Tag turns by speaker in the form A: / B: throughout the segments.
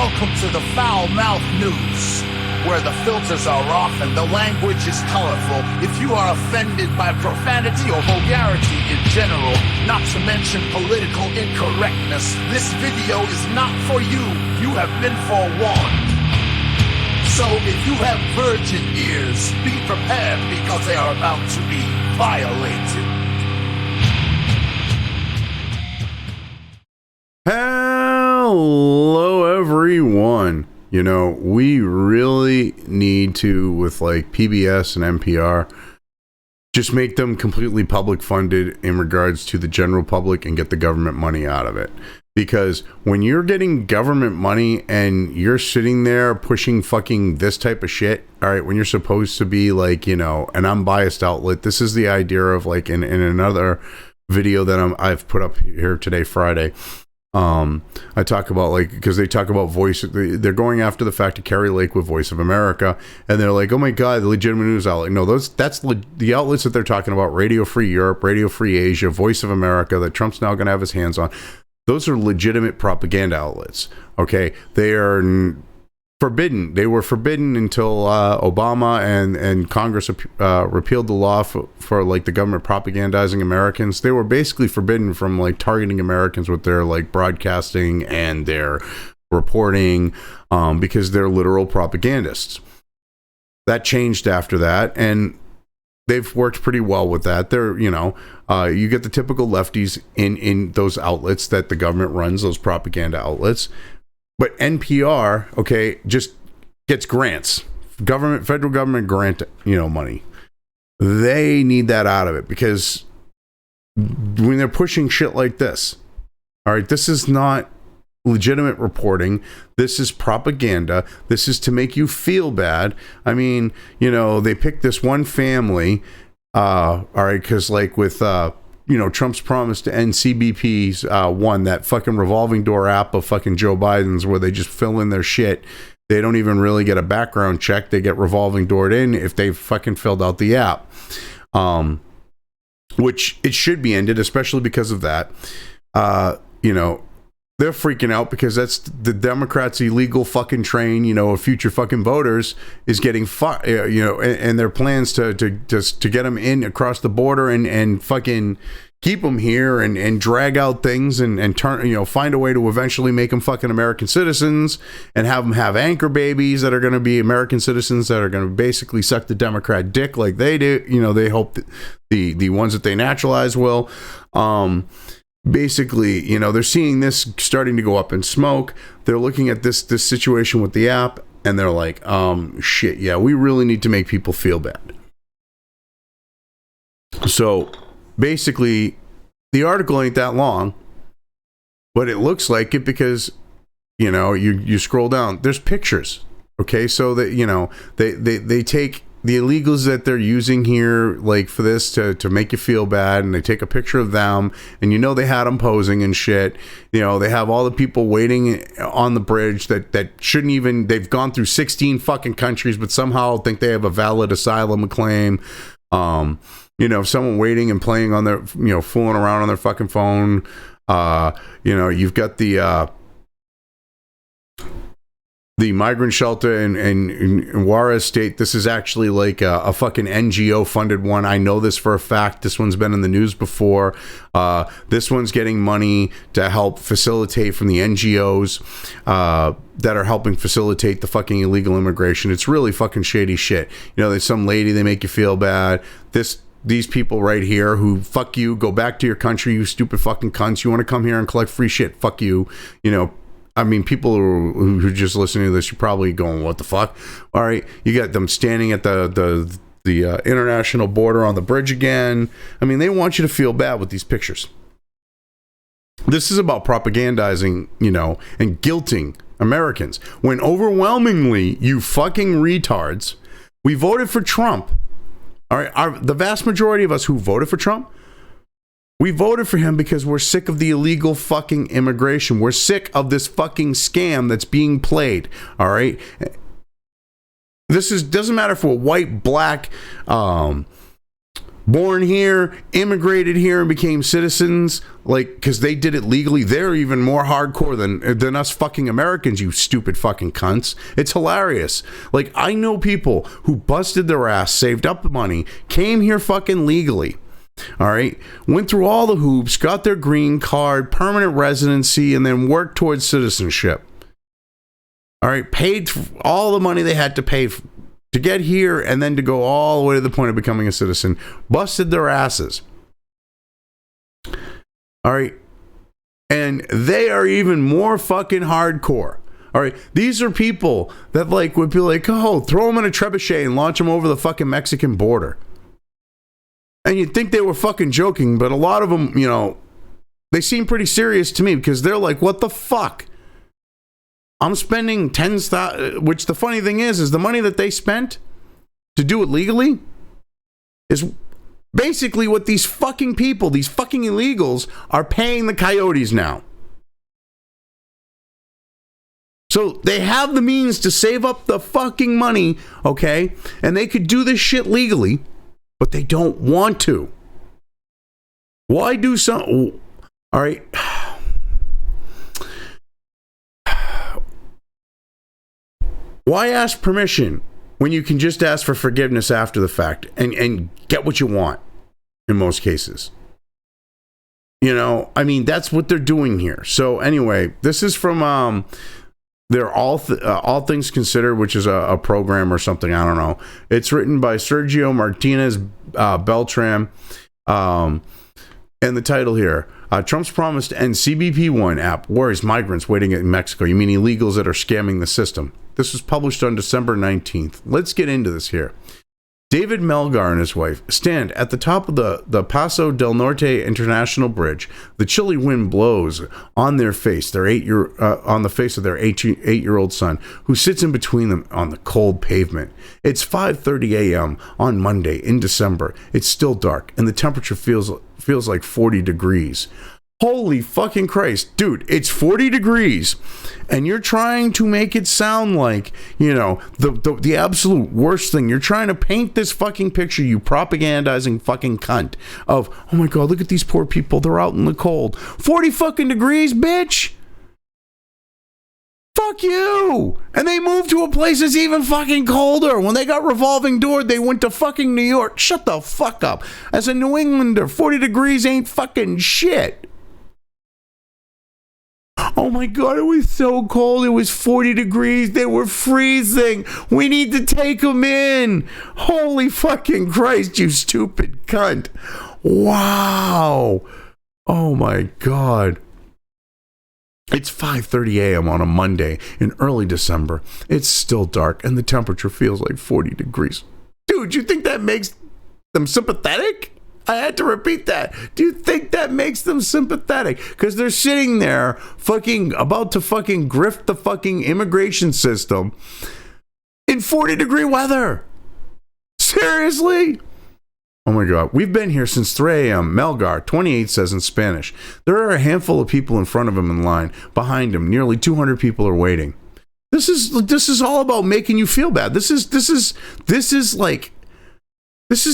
A: Welcome to the Foul Mouth News, where the filters are off and the language is colorful. If you are offended by profanity or vulgarity in general, not to mention political incorrectness, this video is not for you. You have been forewarned. So if you have virgin ears, be prepared because they are about to be violated.
B: Hello, everyone. You know, we really need to, with like PBS and NPR, just make them completely public funded in regards to the general public and get the government money out of it. Because when you're getting government money and you're sitting there pushing fucking this type of shit, all right, when you're supposed to be like, you know, an unbiased outlet, this is the idea of like in another video that I've put up here today, Friday. I talk about like, because they talk about they're going after the fact of Carrie Lake with Voice of America, and they're like, oh my god, the legitimate news outlet. No, that's the outlets that they're talking about: Radio Free Europe, Radio Free Asia, Voice of America, that Trump's now going to have his hands on. Those are legitimate propaganda outlets. Okay, they are forbidden. They were forbidden until Obama and Congress repealed the law for like the government propagandizing Americans. They were basically forbidden from like targeting Americans with their like broadcasting and their reporting because they're literal propagandists. That changed after that, and they've worked pretty well with that. They're, you know, you get the typical lefties in those outlets that the government runs, those propaganda outlets. But NPR, okay, just gets grants. Federal government grant, you know, money. They need that out of it because when they're pushing shit like this, all right, this is not legitimate reporting. This is propaganda. This is to make you feel bad. I mean, you know, they picked this one family, all right, because like with, you know, Trump's promise to end CBP's that fucking revolving door app of fucking Joe Biden's where they just fill in their shit. They don't even really get a background check. They get revolving doored in if they fucking filled out the app. Which it should be ended, especially because of that. You know, they're freaking out because that's the Democrats' illegal fucking train, you know, of future fucking voters is getting you know, and their plans to get them in across the border and fucking keep them here and drag out things and turn, you know, find a way to eventually make them fucking American citizens and have them have anchor babies that are going to be American citizens that are going to basically suck the Democrat dick like they do. You know, they hope that the ones that they naturalize will. Basically, you know, they're seeing this starting to go up in smoke. They're looking at this situation with the app, and they're like, shit, yeah, we really need to make people feel bad. So, basically, the article ain't that long, but it looks like it because, you know, you scroll down, there's pictures, okay? So that, you know, they take the illegals that they're using here, like for this to make you feel bad, and they take a picture of them, and you know they had them posing and shit. You know, they have all the people waiting on the bridge that shouldn't even. They've gone through 16 fucking countries, but somehow think they have a valid asylum claim. You know, someone waiting and playing on their, you know, fooling around on their fucking phone. You know, you've got the migrant shelter in Juarez State. This is actually like a fucking NGO funded one. I know this for a fact. This one's been in the news before. This one's getting money to help facilitate from the NGOs that are helping facilitate the fucking illegal immigration. It's really fucking shady shit. You know, there's some lady, they make you feel bad. These people right here who, fuck you, go back to your country, you stupid fucking cunts. You want to come here and collect free shit, fuck you. You know, I mean, people who are just listening to this, you're probably going, what the fuck? All right, you got them standing at the international border on the bridge again. I mean, they want you to feel bad with these pictures. This is about propagandizing, you know, and guilting Americans. When overwhelmingly, you fucking retards, we voted for Trump. All right, the vast majority of us who voted for Trump, we voted for him because we're sick of the illegal fucking immigration. We're sick of this fucking scam that's being played. All right. This doesn't matter if we're white, black, born here, immigrated here, and became citizens, like, because they did it legally. They're even more hardcore than us fucking Americans, you stupid fucking cunts. It's hilarious. Like, I know people who busted their ass, saved up the money, came here fucking legally. All right, went through all the hoops, got their green card, permanent residency, and then worked towards citizenship. All right, paid all the money they had to pay to get here, and then to go all the way to the point of becoming a citizen. Busted their asses. All right, and they are even more fucking hardcore. All right, these are people that like would be like, oh, throw them in a trebuchet and launch them over the fucking Mexican border. And you'd think they were fucking joking, but a lot of them, you know, they seem pretty serious to me because they're like, what the fuck? I'm spending which the funny thing is the money that they spent to do it legally is basically what these fucking people, these fucking illegals, are paying the coyotes now. So they have the means to save up the fucking money, okay? And they could do this shit legally, but they don't want to. Why do some... All right. Why ask permission when you can just ask for forgiveness after the fact and get what you want in most cases? You know, I mean, that's what they're doing here. So anyway, this is from their All Things Considered, which is a program or something. I don't know. It's written by Sergio Martinez Beltran. And the title here, Trump's promise to end CBP One app worries migrants waiting in Mexico. You mean illegals that are scamming the system? This was published on December 19th. Let's get into this here. David Melgar and his wife stand at the top of the Paso del Norte International Bridge. The chilly wind blows on their face, on the face of their 8-year-old son, who sits in between them on the cold pavement. It's 5:30 a.m. on Monday in December. It's still dark, and the temperature feels like 40 degrees. Holy fucking Christ, dude, it's 40 degrees and you're trying to make it sound like, you know, the absolute worst thing. You're trying to paint this fucking picture, you propagandizing fucking cunt, of, oh my God, look at these poor people. They're out in the cold. 40 fucking degrees, bitch. Fuck you. And they moved to a place that's even fucking colder. When they got Revolving Door, they went to fucking New York. Shut the fuck up. As a New Englander, 40 degrees ain't fucking shit. Oh my God, it was so cold. It was 40 degrees. They were freezing. We need to take them in. Holy fucking Christ, you stupid cunt. Wow. Oh my God. It's 5:30 a.m. on a Monday in early December. It's still dark and the temperature feels like 40 degrees. Dude, you think that makes them sympathetic? I had to repeat that. Do you think that makes them sympathetic? Because they're sitting there fucking about to fucking grift the fucking immigration system in 40 degree weather. Seriously? Oh my God. We've been here since 3 a.m. Melgar, 28, says in Spanish. There are a handful of people in front of him in line. Behind him, nearly 200 people are waiting. This is all about making you feel bad. This is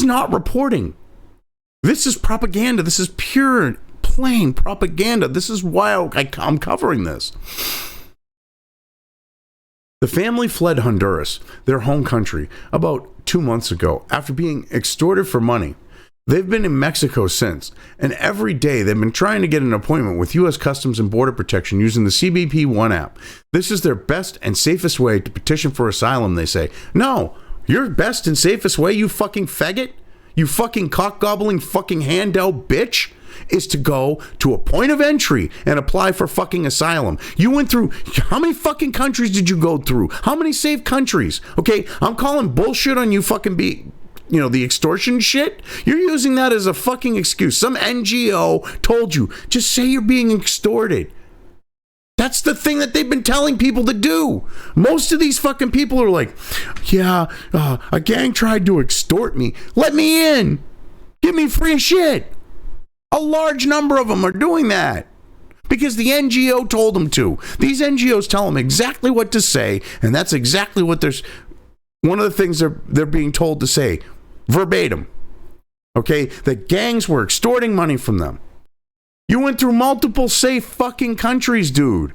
B: not reporting. This is propaganda. This is pure, plain propaganda. This is why I'm covering this. The family fled Honduras, their home country, about 2 months ago after being extorted for money. They've been in Mexico since, and every day they've been trying to get an appointment with U.S. Customs and Border Protection using the CBP One app. This is their best and safest way to petition for asylum, they say. No, your best and safest way, you fucking faggot? You fucking cock-gobbling fucking handout bitch, is to go to a point of entry and apply for fucking asylum. You went through, how many fucking countries did you go through? How many safe countries? Okay, I'm calling bullshit on you fucking the extortion shit. You're using that as a fucking excuse. Some NGO told you, just say you're being extorted. That's the thing that they've been telling people to do. Most of these fucking people are like, yeah, a gang tried to extort me. Let me in. Give me free shit. A large number of them are doing that because the NGO told them to. These NGOs tell them exactly what to say, and that's exactly what one of the things they're being told to say, verbatim. Okay? The gangs were extorting money from them. You went through multiple safe fucking countries, dude.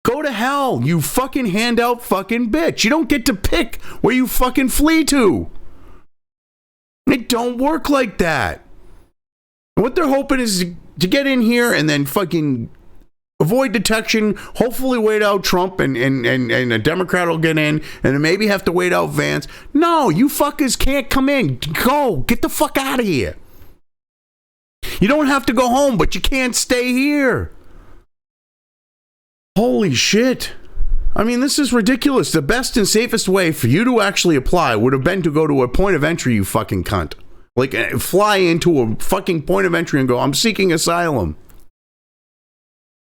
B: Go to hell, you fucking handout fucking bitch. You don't get to pick where you fucking flee to. It don't work like that. What they're hoping is to get in here and then fucking avoid detection, hopefully wait out Trump and a Democrat will get in, and then maybe have to wait out Vance. No, you fuckers can't come in. Go. Get the fuck out of here. You don't have to go home, but you can't stay here. Holy shit. I mean, this is ridiculous. The best and safest way for you to actually apply would have been to go to a point of entry, you fucking cunt. Like, fly into a fucking point of entry and go, I'm seeking asylum.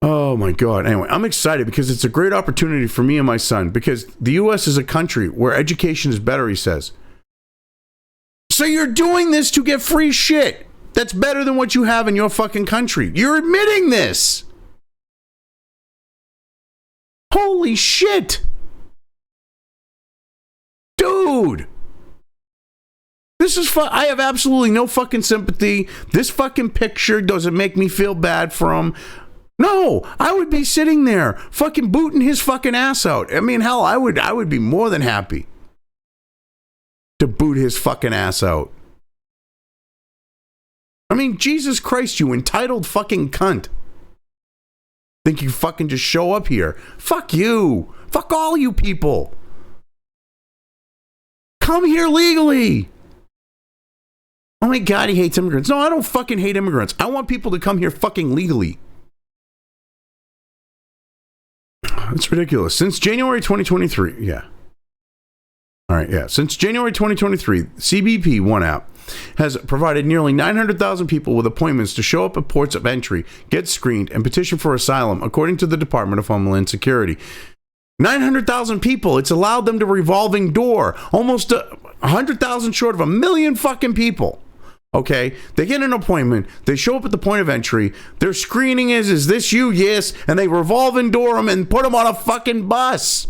B: Oh my God. Anyway, I'm excited because it's a great opportunity for me and my son, because the U.S. is a country where education is better, he says. So you're doing this to get free shit that's better than what you have in your fucking country. You're admitting this. Holy shit. Dude. This is I have absolutely no fucking sympathy. This fucking picture doesn't make me feel bad for him. No, I would be sitting there fucking booting his fucking ass out. I mean, hell, I would be more than happy to boot his fucking ass out. I mean, Jesus Christ, you entitled fucking cunt. Think you fucking just show up here. Fuck you. Fuck all you people. Come here legally. Oh my God, he hates immigrants. No, I don't fucking hate immigrants. I want people to come here fucking legally. It's ridiculous. Since January 2023, yeah. All right, yeah. Since January 2023, CBP, one app, has provided nearly 900,000 people with appointments to show up at ports of entry, get screened, and petition for asylum, according to the Department of Homeland Security. 900,000 people. It's allowed them to revolving door. Almost 100,000 short of 1 million fucking people. Okay, they get an appointment, they show up at the point of entry, their screening is this you? Yes, and they revolving door them and put them on a fucking bus.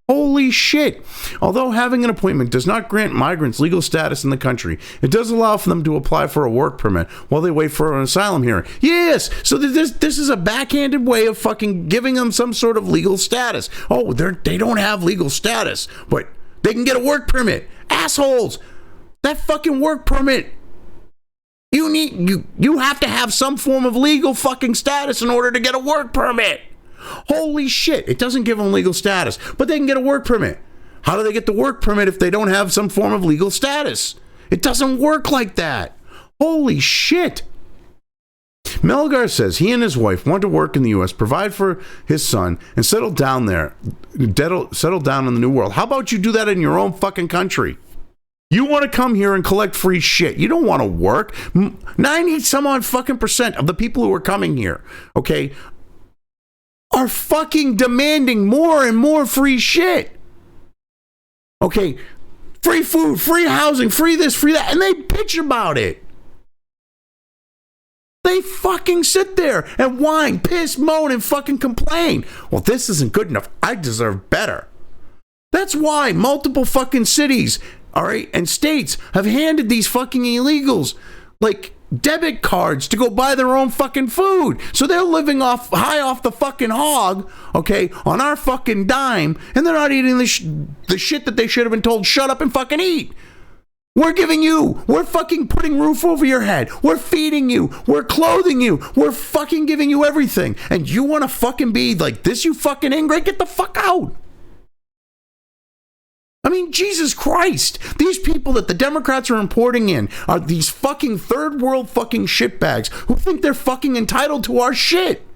B: Holy shit. Although having an appointment does not grant migrants legal status in the country, it does allow for them to apply for a work permit while they wait for an asylum hearing. Yes, so this is a backhanded way of fucking giving them some sort of legal status. Oh, they don't have legal status, but they can get a work permit. Assholes. That fucking work permit. You have to have some form of legal fucking status in order to get a work permit. Holy shit. It doesn't give them legal status, but they can get a work permit. How do they get the work permit if they don't have some form of legal status? It doesn't work like that. Holy shit. Melgar says he and his wife want to work in the U.S., provide for his son, and settle down there. Settle down in the new world. How about you do that in your own fucking country? You want to come here and collect free shit. You don't want to work. 90 some odd fucking % of the people who are coming here, okay, are fucking demanding more and more free shit. Okay, free food, free housing, free this, free that, and they bitch about it. They fucking sit there and whine, piss, moan, and fucking complain. Well, this isn't good enough. I deserve better. That's why multiple fucking cities, all right, and states have handed these fucking illegals like debit cards to go buy their own fucking food. So they're living high off the fucking hog, okay, on our fucking dime, and they're not eating the shit that they should have been told, shut up and fucking eat. We're fucking putting roof over your head. We're feeding you. We're clothing you. We're fucking giving you everything. And you want to fucking be like this, you fucking ingrate? Get the fuck out. I mean, Jesus Christ, these people that the Democrats are importing in are these fucking third world fucking shitbags who think they're fucking entitled to our shit.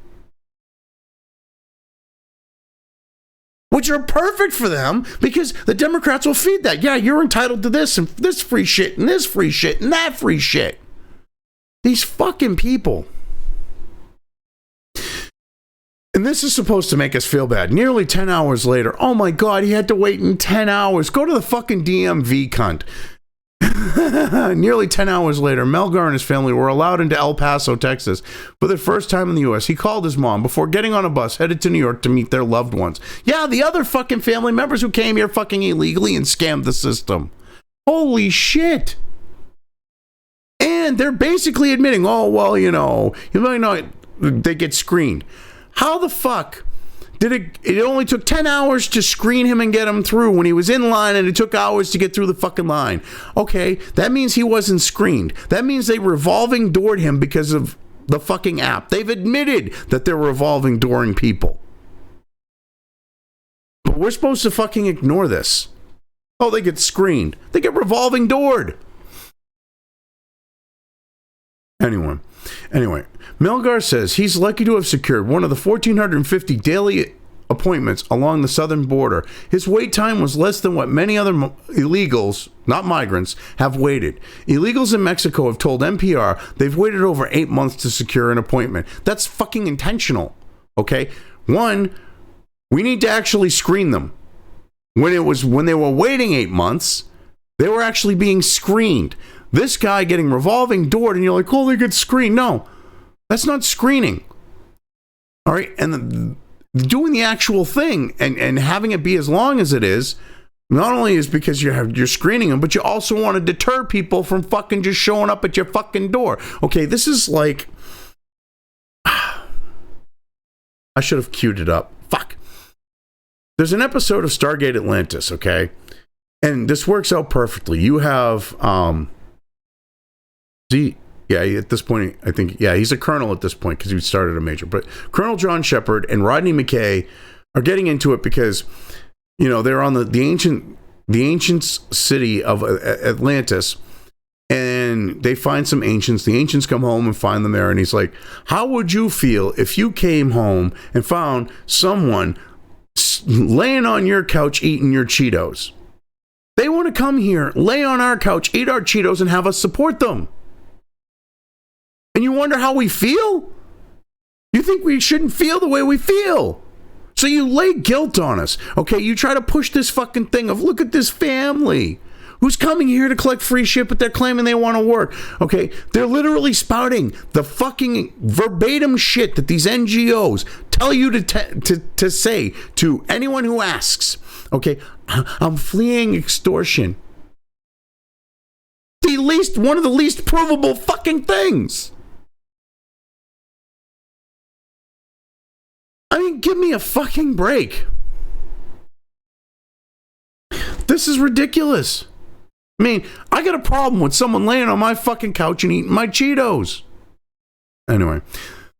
B: Which are perfect for them because the Democrats will feed that. Yeah, you're entitled to this and this free shit and this free shit and that free shit. These fucking people. And this is supposed to make us feel bad. Nearly 10 hours later, oh my God, he had to wait in 10 hours. Go to the fucking DMV, cunt. Nearly 10 hours later, Melgar and his family were allowed into El Paso, Texas for their first time in the U.S. He called his mom before getting on a bus headed to New York to meet their loved ones. Yeah, the other fucking family members who came here fucking illegally and scammed the system. Holy shit. And they're basically admitting, oh, well, you might not, they get screened. How the fuck did it only took 10 hours to screen him and get him through when he was in line, and it took hours to get through the fucking line? Okay, that means he wasn't screened. That means they revolving doored him because of the fucking app. They've admitted that they're revolving dooring people. But we're supposed to fucking ignore this. Oh, they get screened. They get revolving doored. Anyway, Melgar says he's lucky to have secured one of the 1,450 daily appointments along the southern border. His wait time was less than what many other illegals, not migrants, have waited. Illegals in Mexico have told NPR they've waited over 8 months to secure an appointment. That's fucking intentional, okay? One, we need to actually screen them. When they were waiting 8 months, they were actually being screened. This guy getting revolving doored, and you're like, oh, they get screened. No, that's not screening. All right, and doing the actual thing and having it be as long as it is, not only is because you're screening them, but you also want to deter people from fucking just showing up at your fucking door. Okay, this is like, I should have queued it up. Fuck. There's an episode of Stargate Atlantis, okay? And this works out perfectly. You have, at this point, I think, he's a colonel at this point because he started a major. But Colonel John Shepard and Rodney McKay are getting into it because, they're on the ancient city of Atlantis, and they find some ancients. The ancients come home and find them there, and he's like, how would you feel if you came home and found someone laying on your couch eating your Cheetos? They want to come here, lay on our couch, eat our Cheetos, and have us support them. And you wonder how we feel? You think we shouldn't feel the way we feel. So you lay guilt on us, okay? You try to push this fucking thing of, look at this family who's coming here to collect free shit, but they're claiming they want to work, okay? They're literally spouting the fucking verbatim shit that these NGOs tell you to say to anyone who asks, okay? I'm fleeing extortion. One of the least provable fucking things. I mean, give me a fucking break. This is ridiculous. I mean, I got a problem with someone laying on my fucking couch and eating my Cheetos. Anyway,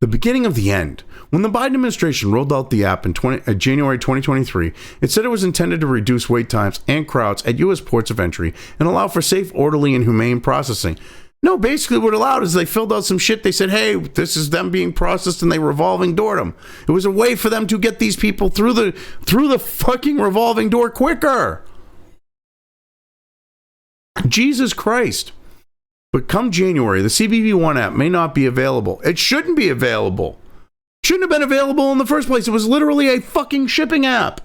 B: the beginning of the end. When the Biden administration rolled out the app in January 2023, it said it was intended to reduce wait times and crowds at U.S. ports of entry and allow for safe, orderly, and humane processing. No, basically what it allowed is they filled out some shit. They said, hey, this is them being processed, and they revolving doored them. It was a way for them to get these people through the fucking revolving door quicker. Jesus Christ. But come January, the CBP One app may not be available. It shouldn't be available. Shouldn't have been available in the first place. It was literally a fucking shipping app.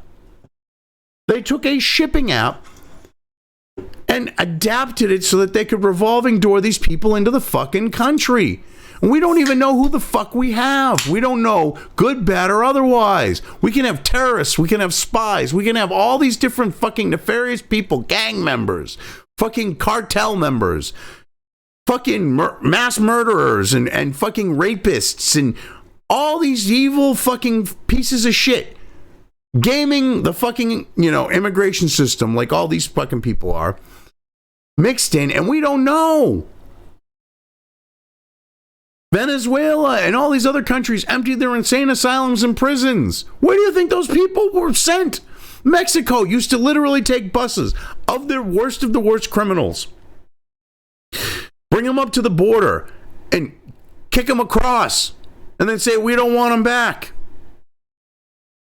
B: They took a shipping app and adapted it so that they could revolving door these people into the fucking country. And we don't even know who the fuck we have. We don't know, good, bad, or otherwise. We can have terrorists. We can have spies. We can have all these different fucking nefarious people, gang members, fucking cartel members, fucking mass murderers, and fucking rapists, and all these evil fucking pieces of shit gaming the fucking, immigration system like all these fucking people are mixed in, and we don't know. Venezuela and all these other countries emptied their insane asylums and prisons. Where do you think those people were sent? Mexico used to literally take buses of the worst criminals, bring them up to the border and kick them across, and then say, we don't want them back.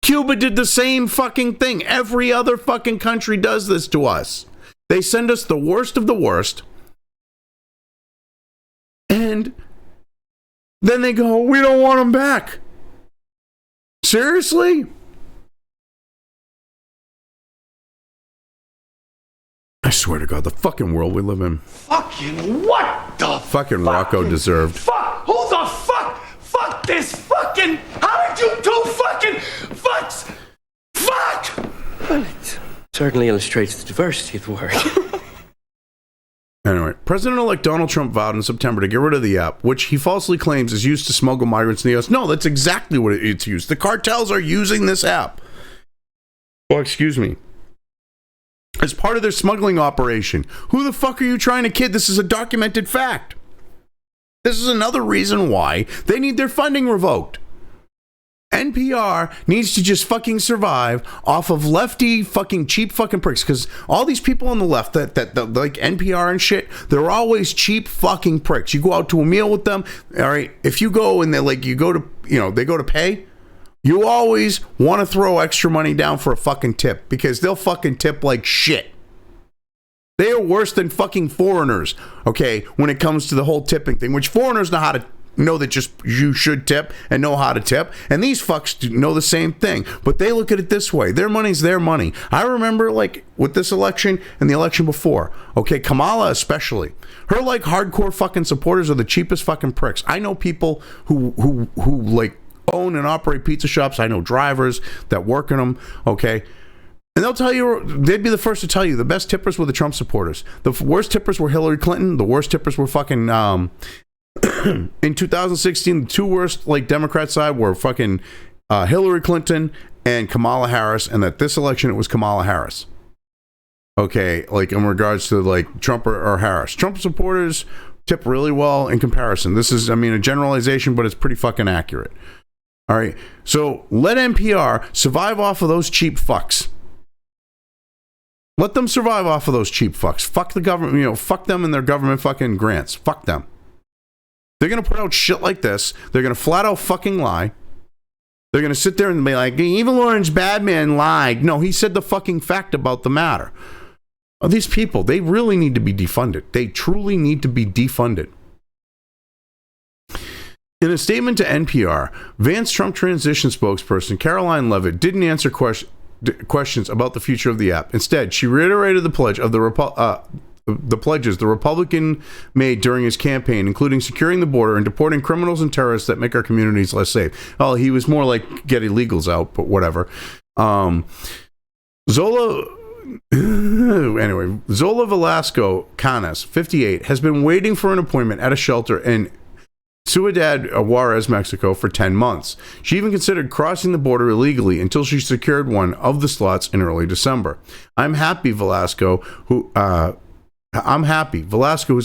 B: Cuba did the same fucking thing. Every other fucking country does this to us. They send us the worst of the worst, and then they go, we don't want them back. Seriously? I swear to God, the fucking world we live in.
A: Fucking what the
B: fucking Rocco deserved.
A: Fuck! Who the fuck? Fuck this fucking... How did you do fucking... Fucks? Fuck!
C: Well, it certainly illustrates the diversity of the word.
B: Anyway, President-elect Donald Trump vowed in September to get rid of the app, which he falsely claims is used to smuggle migrants in the U.S. No, that's exactly what it's used. The cartels are using this app. Oh, excuse me. As part of their smuggling operation. Who the fuck are you trying to kid? This is a documented fact. This is another reason why they need their funding revoked. NPR needs to just fucking survive off of lefty fucking cheap fucking pricks, because all these people on the left that like NPR and shit, they're always cheap fucking pricks. You go out to a meal with them, all right, if you go and they're like, you go to, you know, they go to pay, you always want to throw extra money down for a fucking tip, because they'll fucking tip like shit. They are worse than fucking foreigners, okay, when it comes to the whole tipping thing, which foreigners know how to know that just you should tip and know how to tip, and these fucks know the same thing, but they look at it this way: their money's their money. I remember, like, with this election and the election before, okay, Kamala especially, her like hardcore fucking supporters are the cheapest fucking pricks. I know people who like own and operate pizza shops. I know drivers that work in them, okay, and they'll tell you, they'd be the first to tell you the best tippers were the Trump supporters. The worst tippers were Hillary Clinton. The worst tippers were fucking in 2016, the two worst like Democrat side were fucking Hillary Clinton and Kamala Harris, and that this election it was Kamala Harris. Okay, like in regards to like Trump or Harris. Trump supporters tip really well in comparison. This is, I mean, a generalization, but it's pretty fucking accurate. All right, so let NPR survive off of those cheap fucks. Let them survive off of those cheap fucks. Fuck the government, you know, fuck them and their government fucking grants. Fuck them. They're going to put out shit like this. They're going to flat out fucking lie. They're going to sit there and be like, Evil Orange Badman lied. No, he said the fucking fact about the matter. Oh, these people, they really need to be defunded. They truly need to be defunded. In a statement to NPR, Vance Trump transition spokesperson Caroline Leavitt didn't answer questions about the future of the app. Instead, she reiterated the pledge of the pledges the Republican made during his campaign, including securing the border and deporting criminals and terrorists that make our communities less safe. Oh, he was more like get illegals out, but whatever. Zola Velasco Canas, 58, has been waiting for an appointment at a shelter in Ciudad Juarez, Mexico, for 10 months. She even considered crossing the border illegally until she secured one of the slots in early December. I'm happy, Velasco, who's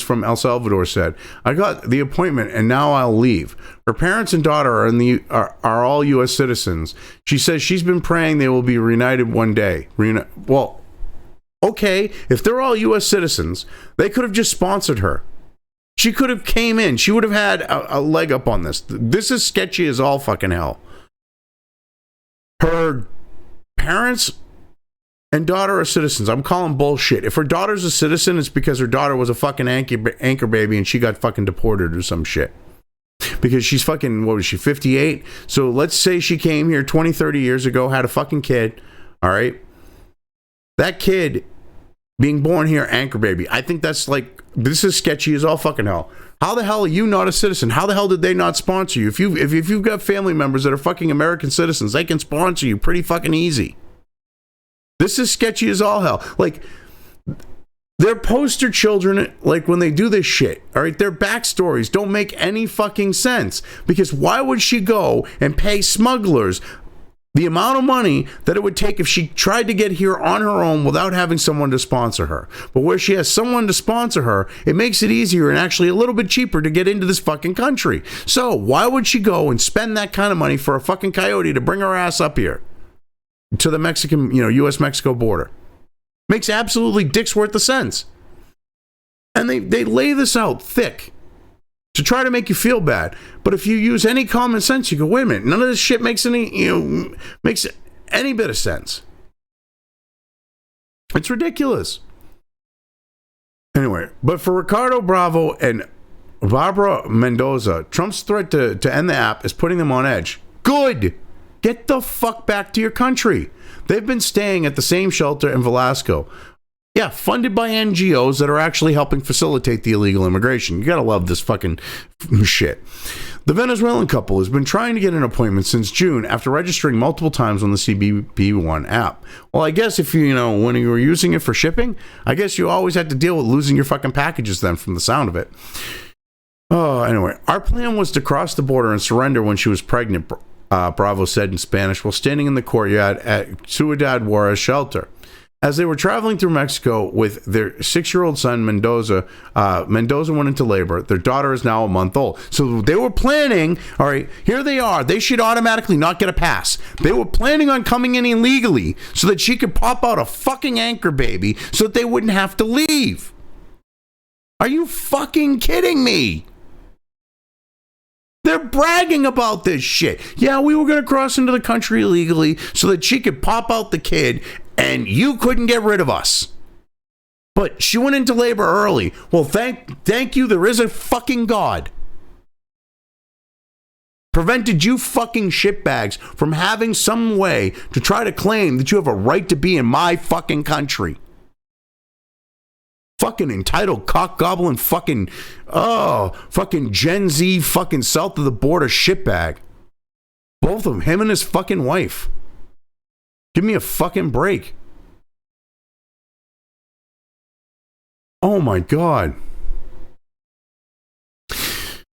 B: from El Salvador, said. I got the appointment and now I'll leave. Her parents and daughter are all U.S. citizens. She says she's been praying they will be reunited one day. Well, okay, if they're all U.S. citizens, they could have just sponsored her. She could have came in. She would have had a leg up on this. This is sketchy as all fucking hell. Her parents and daughter are citizens. I'm calling bullshit. If her daughter's a citizen, it's because her daughter was a fucking anchor baby and she got fucking deported or some shit. Because she's fucking, what was she, 58? So let's say she came here 20, 30 years ago, had a fucking kid, all right? That kid being born here, anchor baby. I think that's like, this is sketchy as all fucking hell. How the hell are you not a citizen? How the hell did they not sponsor you? If you've got family members that are fucking American citizens, they can sponsor you pretty fucking easy. This is sketchy as all hell. Like, their poster children, like when they do this shit, all right, their backstories don't make any fucking sense. Because why would she go and pay smugglers the amount of money that it would take if she tried to get here on her own without having someone to sponsor her? But where she has someone to sponsor her, it makes it easier and actually a little bit cheaper to get into this fucking country. So why would she go and spend that kind of money for a fucking coyote to bring her ass up here to the Mexican, U.S.-Mexico border? Makes absolutely dick's worth of sense. And they lay this out thick to try to make you feel bad. But if you use any common sense, you go, wait a minute, none of this shit makes any bit of sense. It's ridiculous. Anyway, but for Ricardo Bravo and Barbara Mendoza, Trump's threat to end the app is putting them on edge. Good. Get the fuck back to your country. They've been staying at the same shelter in Velasco Yeah, funded by NGOs that are actually helping facilitate the illegal immigration. You gotta love this fucking shit. The Venezuelan couple has been trying to get an appointment since June after registering multiple times on the CBP One app. Well, I guess if you know, when you were using it for shipping, I guess you always had to deal with losing your fucking packages then from the sound of it. Oh, anyway, our plan was to cross the border and surrender when she was pregnant, Bravo said in Spanish while standing in the courtyard at Ciudad Juarez shelter. As they were traveling through Mexico with their 6-year-old son, Mendoza, Mendoza went into labor. Their daughter is now a month old. So they were planning, all right, here they are. They should automatically not get a pass. They were planning on coming in illegally so that she could pop out a fucking anchor baby so that they wouldn't have to leave. Are you fucking kidding me? They're bragging about this shit. Yeah, we were going to cross into the country illegally so that she could pop out the kid and you couldn't get rid of us. But she went into labor early. Well, thank you. There is a fucking God. Prevented you fucking shitbags from having some way to try to claim that you have a right to be in my fucking country. Fucking entitled cock gobbling fucking Gen Z fucking south of the border shitbag. Both of them, him and his fucking wife. Give me a fucking break. Oh my God.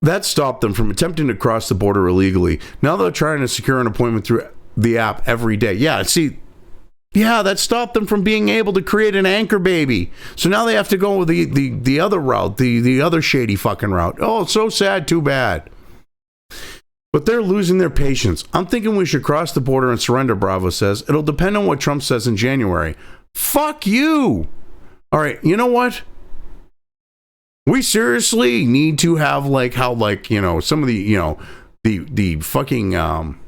B: That stopped them from attempting to cross the border illegally. Now they're trying to secure an appointment through the app every day. Yeah, that stopped them from being able to create an anchor baby. So now they have to go with the other route, the other shady fucking route. Oh, it's so sad, too bad. But they're losing their patience. I'm thinking we should cross the border and surrender, Bravo says. It'll depend on what Trump says in January. Fuck you. All right, you know what? We seriously need to have some of the fucking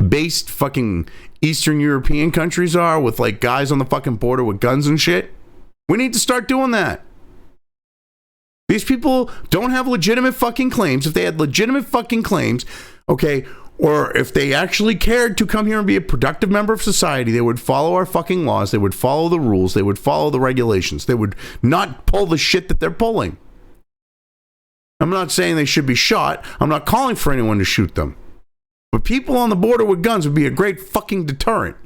B: based fucking Eastern European countries are with like guys on the fucking border with guns and shit. We need to start doing that. These people don't have legitimate fucking claims. If they had legitimate fucking claims, okay, or if they actually cared to come here and be a productive member of society, they would follow our fucking laws. They would follow the rules. They would follow the regulations. They would not pull the shit that they're pulling. I'm not saying they should be shot. I'm not calling for anyone to shoot them. But people on the border with guns would be a great fucking deterrent.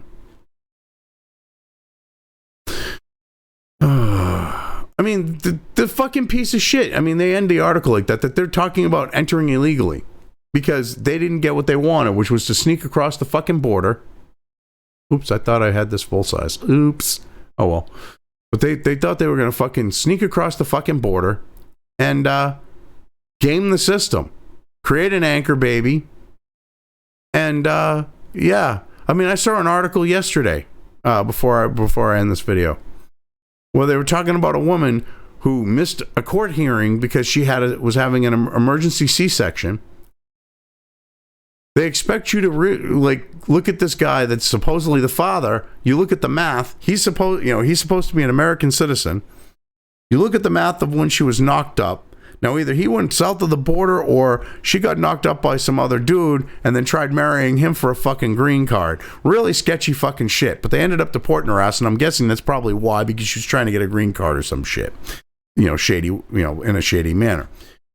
B: I mean, the fucking piece of shit. I mean, they end the article like that they're talking about entering illegally because they didn't get what they wanted, which was to sneak across the fucking border. Oops, I thought I had this full size. Oops. Oh, well. But they thought they were going to fucking sneak across the fucking border and game the system. Create an anchor baby. And, yeah. I mean, I saw an article yesterday before I end this video. Well, they were talking about a woman who missed a court hearing because she was having an emergency C-section. They expect you to look at this guy that's supposedly the father. You look at the math. He's supposed to be an American citizen. You look at the math of when she was knocked up. Now, either he went south of the border or she got knocked up by some other dude and then tried marrying him for a fucking green card. Really sketchy fucking shit. But they ended up deporting her ass, and I'm guessing that's probably why, because she was trying to get a green card or some shit. Shady, in a shady manner.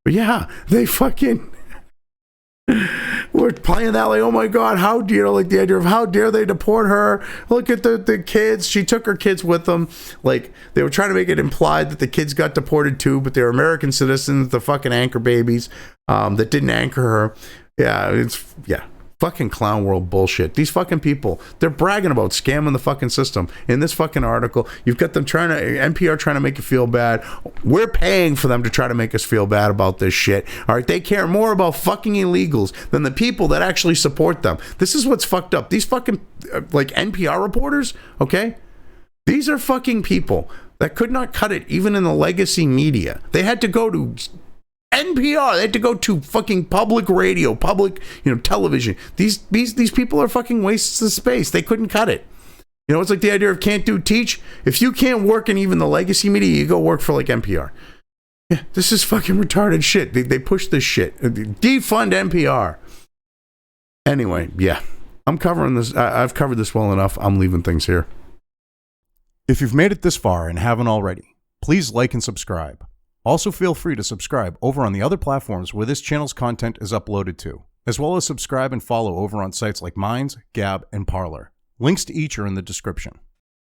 B: But yeah, they fucking... We're playing that like, oh my God, how dare, like the idea of how dare they deport her? Look at the kids. She took her kids with them. Like, they were trying to make it implied that the kids got deported too, but they're American citizens, the fucking anchor babies that didn't anchor her. Yeah, fucking clown world bullshit. These fucking people, they're bragging about scamming the fucking system. In this fucking article, you've got them NPR trying to make you feel bad. We're paying for them to try to make us feel bad about this shit. All right, they care more about fucking illegals than the people that actually support them. This is what's fucked up. These fucking like NPR reporters, okay? These are fucking people that could not cut it even in the legacy media. They had to go to NPR. They had to go to fucking public radio, public, television. These people are fucking wastes of space. They couldn't cut it. It's like the idea of can't do, teach. If you can't work in even the legacy media, you go work for like NPR. Yeah, this is fucking retarded shit. They push this shit. Defund NPR. Anyway, yeah. I'm covering this. I've covered this well enough. I'm leaving things here.
C: If you've made it this far and haven't already, please like and subscribe. Also feel free to subscribe over on the other platforms where this channel's content is uploaded to, as well as subscribe and follow over on sites like Minds, Gab, and Parler. Links to each are in the description.